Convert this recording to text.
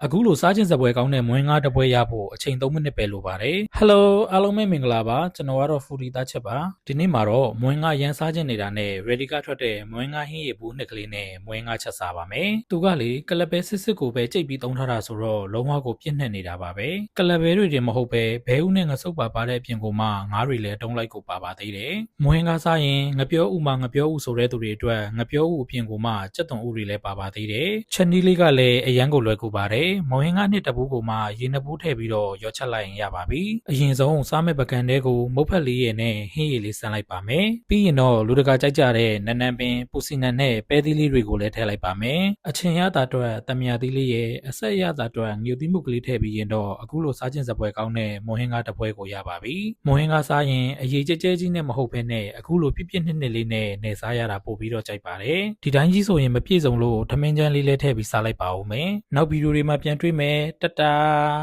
အခုလိုစားခြင်းစပွဲကောင်းတဲ့မွေးငါးတစ်ပွဲရဖို့အချိန်3မိနစ်ပဲလိုပါတယ်။ Hello အားလုံးပဲမင်္ဂလာပါကျွန်တော်ကတော့ Foodie သားချက်ပါဒီနေ့မှာတော့မွေးငါးရန်စားခြင်းနေတာနဲ့ ready ကထွက်တဲ့မွေးငါးဟင်းရည်ဘူးနှစ်ကလေးနဲ့မွေးငါးချက်စားပါမယ်။သူကလေကလပ်ပဲစစ်ကိုပဲကြိတ်ပြီးသုံးထားတာဆိုတော့လုံးဝကိုပြည့်နှက်နေတာပါပဲ။ကလပ်ပဲတွေတင်မဟုတ်ပဲဘဲဥနဲ့ငဆုပ်ပါတဲ့အပြင်ကိုမှငါးတွေလည်းတုံးလိုက်ကိုပါသေးတယ်။မွေးငါးစားရင်ငပြောဥမှာငပြောဥဆိုတဲ့သူတွေအတွက်ငပြောဥအပြင်ကိုမှစက်သွန်ဥတွေလည်းပါသေးတယ်။ချက်နီးလေးကလည်းအရန်ကိုလွယ်ကူပါတယ်။မွေးငါးနှစ်တပူးကိုမှရေနှစ်ပူးထည့်ပြီးတော့ရောချက်လိုက်ရင်ရပါပြီ။အရင်ဆုံးစားမဲ့ပကံတဲကိုမုတ်ဖက်လေးရည်နဲ့ဟင်းရည်လေးစမ်းလိုက်ပါမယ်။ပြီးရင်တော့လူတကာကြိုက်ကြတဲ့နန်းနန်းပင်ပူစီနန်နဲ့ပဲသီးလေးတွေကိုလည်းထည့်လိုက်ပါမယ်။အချင်ရတာအတွက်တမယာသီးလေးရည်အဆက်ရတာအတွက်ငြူသီးမှုကလေးထည့်ပြီးရင်တော့အခုလိုစားခြင်းစပွဲကောင်းတဲ့မွေးဟင်းကားတစ်ပွဲကိုရပါပြီ။မွေးဟင်းကားစားရင်အရေးကြဲကြီးနဲ့မဟုတ်ဘဲနဲ့အခုလိုပြည့်ပြည့်နှစ်လေးနဲ့နေစားရတာပို့ပြီးတော့ကြိုက်ပါတယ်။ဒီတိုင်းကြီးဆိုရင်မပြည့်စုံလို့ထမင်းချမ်းလေးလည်းထည့်ပြီးစားလိုက်ပါဦးမယ်။နောက်ဗီဒီယိုတွေမှာပြန်တွေ့မယ်တတား